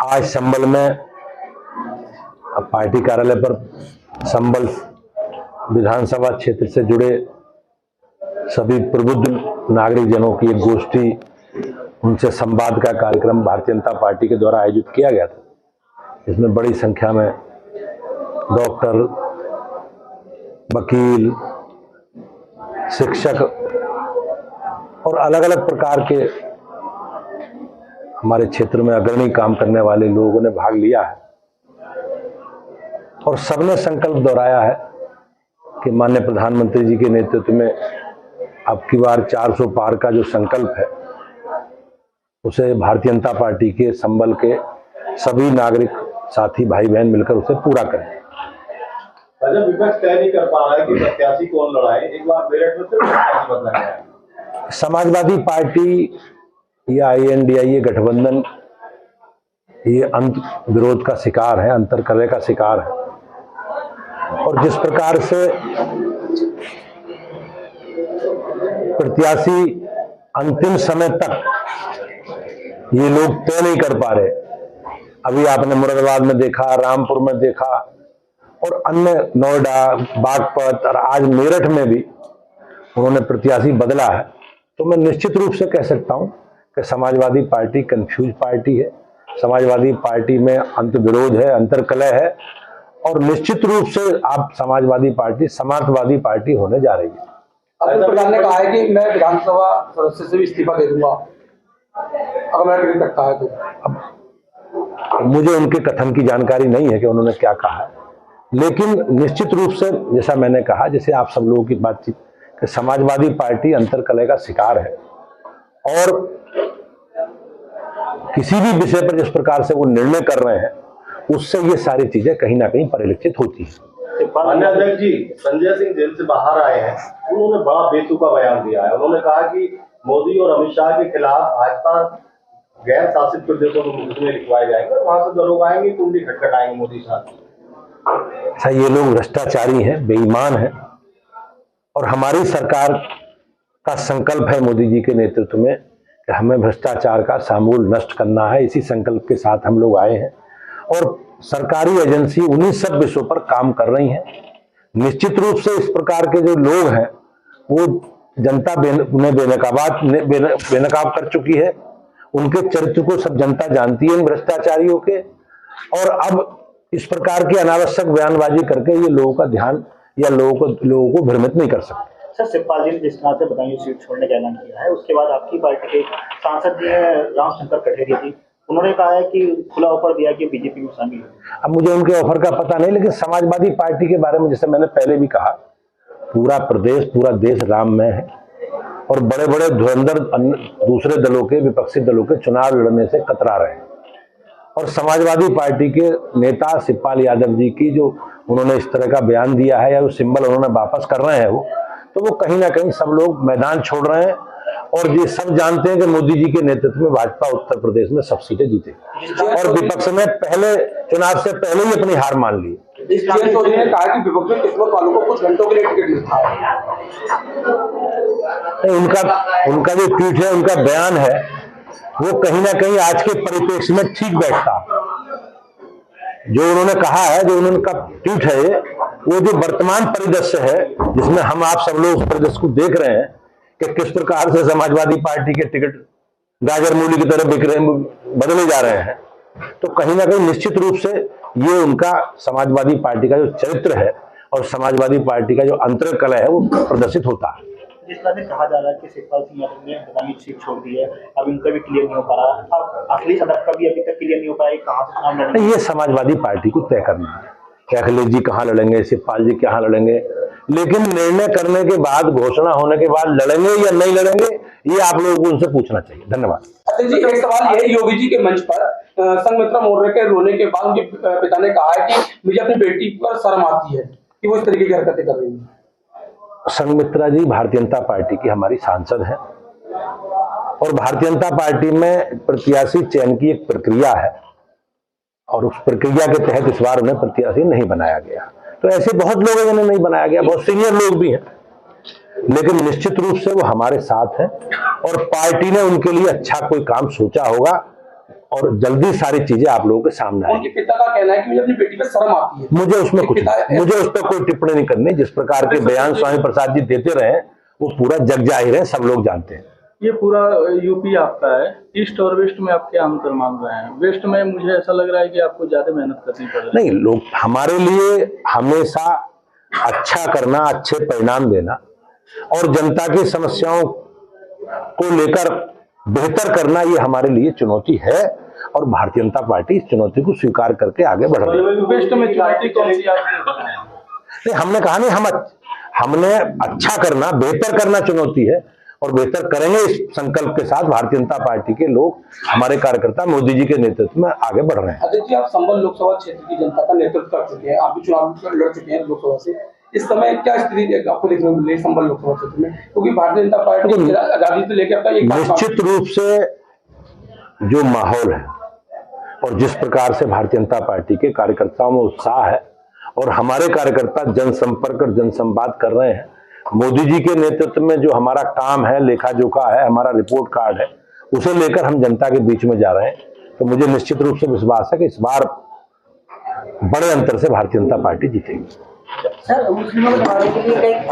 आज संबल में पार्टी कार्यालय पर संबल विधानसभा क्षेत्र से जुड़े सभी प्रबुद्ध नागरिक जनों की एक गोष्ठी, उनसे संवाद का कार्यक्रम भारतीय जनता पार्टी के द्वारा आयोजित किया गया था। इसमें बड़ी संख्या में डॉक्टर, वकील, शिक्षक और अलग अलग प्रकार के हमारे क्षेत्र में अग्रणी काम करने वाले लोगों ने भाग लिया है और सबने संकल्प दोहराया है कि माननीय प्रधानमंत्री जी के नेतृत्व में अब की बार 400 पार का जो संकल्प है उसे भारतीय जनता पार्टी के संबल के सभी नागरिक साथी भाई बहन मिलकर उसे पूरा करें। विपक्ष तय नहीं कर पा रहा है कि प्रत्याशी कौन लड़ाए, एक बार मेरठ में सिर्फ प्रत्याशी बदला गया है। समाजवादी पार्टी या INDIA गठबंधन ये अंत विरोध का शिकार है, अंतर कलह का शिकार है और जिस प्रकार से प्रत्याशी अंतिम समय तक ये लोग तय नहीं कर पा रहे। अभी आपने मुरादाबाद में देखा, रामपुर में देखा और अन्य नोएडा, बागपत और आज मेरठ में भी उन्होंने प्रत्याशी बदला है। तो मैं निश्चित रूप से कह सकता हूं कि समाजवादी पार्टी कंफ्यूज पार्टी है, समाजवादी पार्टी में अंत विरोध है, अंतर कलह है और निश्चित रूप से आप समाजवादी पार्टी समाजवादी पार्टी होने जा रही है। अब्दुल प्रधान ने कहा है कि मैं विधानसभा सदस्य से भी इस्तीफा दे दूंगा अगर मेरा टिकट रखा है तो। अब मुझे उनके कथन की जानकारी नहीं है कि उन्होंने क्या कहा है, लेकिन निश्चित रूप से जैसा मैंने कहा, जैसे आप सब लोगों की बातचीत कि समाजवादी पार्टी अंतर कलह का शिकार है और किसी भी विषय पर जिस प्रकार से वो निर्णय कर रहे हैं उससे ये सारी चीजें कहीं ना कहीं परिलक्षित होती है। माननीय अध्यक्ष जी, संजय सिंह जेल से बाहर आए हैं, उन्होंने बड़ा बेतुका बयान दिया है। उन्होंने कहा कि मोदी और अमित शाह के खिलाफ भाजपा गैर शासित प्रदेशों में मुकदमे लिखवाए जाएंगे, वहां से दरोग आएंगे, कुंडी खटखटाएंगे मोदी साहब। अच्छा, ये लोग भ्रष्टाचारी हैं, बेईमान हैं और हमारी सरकार का संकल्प है मोदी जी के नेतृत्व में कि हमें भ्रष्टाचार का समूल नष्ट करना है। इसी संकल्प के साथ हम लोग आए हैं और सरकारी एजेंसी उन्हीं सब विषयों पर काम कर रही हैं। निश्चित रूप से इस प्रकार के जो लोग हैं वो जनता उन्हें बेनकाब कर चुकी है, उनके चरित्र को सब जनता जानती है इन भ्रष्टाचारियों के, और अब इस प्रकार की अनावश्यक बयानबाजी करके ये लोगों का ध्यान या लोगों को भ्रमित नहीं कर सकते। सर, शिवपाल जी ने जिस तरह से बताइए सीट छोड़ने का ऐलान किया है, उसके बाद आपकी पार्टी के सांसद जी हैं रामशंकर कठेरिया जी, उन्होंने कहा है कि खुला ऑफर दिया कि बीजेपी में शामिल हो। अब मुझे उनके ऑफर का पता नहीं, लेकिन समाजवादी पार्टी के बारे में जैसे मैंने पहले भी कहा, पूरा प्रदेश, पूरा देश राममय है और बड़े बड़े धुरंधर दूसरे दलों के, विपक्षी दलों के चुनाव लड़ने से कतरा रहे हैं और समाजवादी पार्टी के नेता शिवपाल यादव जी की जो उन्होंने इस तरह का बयान दिया है या वो सिंबल उन्होंने वापस कर रहे हैं वो कहीं ना कहीं सब लोग मैदान छोड़ रहे हैं और ये सब जानते हैं कि मोदी जी के नेतृत्व में भाजपा उत्तर प्रदेश में सब सीटें जीतेगी और विपक्ष में पहले चुनाव से पहले ही अपनी हार मान ली। चौधरी ने कहा कि विपक्ष में किस्मत वालों को कुछ घंटों के लिए टिकट मिलता है। उनका जो ट्वीट है, उनका बयान है, वो कहीं ना कहीं आज के परिप्रेक्ष्य में ठीक बैठता। जो उन्होंने कहा है, जो उनका ट्वीट है, वो जो वर्तमान परिदृश्य है जिसमें हम आप सब लोग उस परिदृश्य को देख रहे हैं कि किस प्रकार से समाजवादी पार्टी के टिकट गाजर मूली की तरह बिक रहे, बदले जा रहे हैं, तो कहीं ना कहीं निश्चित रूप से ये उनका समाजवादी पार्टी का जो चरित्र है और समाजवादी पार्टी का जो अंतर कलह है वो प्रदर्शित होता है। जिस तरह से कहा जा रहा है कि शिवपाल सिंह यादव ने बदायूं सीट छोड़ दी है, अब उनका भी क्लियर नहीं हो पा रहा, अब अखिलेश यादव का भी अभी तक क्लियर नहीं हो पाया कहाँ से चुनाव लड़ेंगे। ये समाजवादी पार्टी को तय करना है कि अखिलेश जी कहाँ लड़ेंगे, शिवपाल जी कहाँ लड़ेंगे, लेकिन निर्णय करने के बाद, घोषणा होने के बाद लड़ेंगे या नहीं लड़ेंगे ये आप लोगों को उनसे पूछना चाहिए। धन्यवाद। जी, एक सवाल ये, योगी जी के मंच पर संघमित्रा मौर्य के रोने के बाद उनके पिता ने कहा है कि मुझे अपनी बेटी पर शर्म आती है कि वो इस तरीके की हरकतें कर रही है। संघमित्रा जी भारतीय जनता पार्टी की हमारी सांसद है और भारतीय जनता पार्टी में प्रत्याशी चयन की एक प्रक्रिया है और उस प्रक्रिया के तहत इस बार उन्हें प्रत्याशी नहीं बनाया गया। तो ऐसे बहुत लोग हैं जिन्हें नहीं बनाया गया, बहुत सीनियर लोग भी हैं, लेकिन निश्चित रूप से वो हमारे साथ हैं और पार्टी ने उनके लिए अच्छा कोई काम सोचा होगा और जल्दी सारी चीजें आप लोगों के सामने आएंगी। उनके पिता का कहना है कि मुझे अपनी बेटी पर शर्म आती है। मुझे उस पर कोई टिप्पणी नहीं करनी। जिस प्रकार के बयान स्वामी प्रसाद जी देते रहे वो पूरा जग जाहिर है, सब लोग जानते हैं। ये पूरा यूपी आपका है, ईस्ट और वेस्ट में आपके अंतर मान रहे हैं। वेस्ट में मुझे ऐसा लग रहा है कि आपको ज्यादा मेहनत करनी पड़ रही है। नहीं, लोग हमारे लिए हमेशा अच्छा करना, अच्छे परिणाम देना और जनता की समस्याओं को लेकर बेहतर करना, ये हमारे लिए चुनौती है और भारतीय जनता पार्टी इस चुनौती को स्वीकार करके आगे बढ़ रही है। वेस्ट में चुनौती कौन सी आपको? नहीं, हमने कहा नहीं, हमने अच्छा करना, बेहतर करना चुनौती है और बेहतर करेंगे इस संकल्प के साथ। भारतीय जनता पार्टी के लोग, हमारे कार्यकर्ता मोदी जी के नेतृत्व में आगे बढ़ रहे हैं। अध्यक्ष जी, आप संबल लोकसभा क्षेत्र की जनता का नेतृत्व कर चुके हैं, आप भी चुनाव लड़ चुके हैं लोकसभा से। इस समय क्या स्थिति आपको देखने को मिल रही है संबल लोकसभा क्षेत्र में, क्योंकि भारतीय जनता पार्टी आजादी से लेकर अब तक निश्चित रूप से जो माहौल है और जिस प्रकार से भारतीय जनता पार्टी के कार्यकर्ताओं में उत्साह है और हमारे कार्यकर्ता जनसंपर्क और जनसंवाद कर रहे हैं, मोदी जी के नेतृत्व में जो हमारा काम है, लेखा जोखा है, हमारा रिपोर्ट कार्ड है, उसे लेकर हम जनता के बीच में जा रहे हैं। तो मुझे निश्चित रूप से विश्वास है कि इस बार बड़े अंतर से भारतीय जनता पार्टी जीतेगी। सर, मुस्लिमों के के लिए एक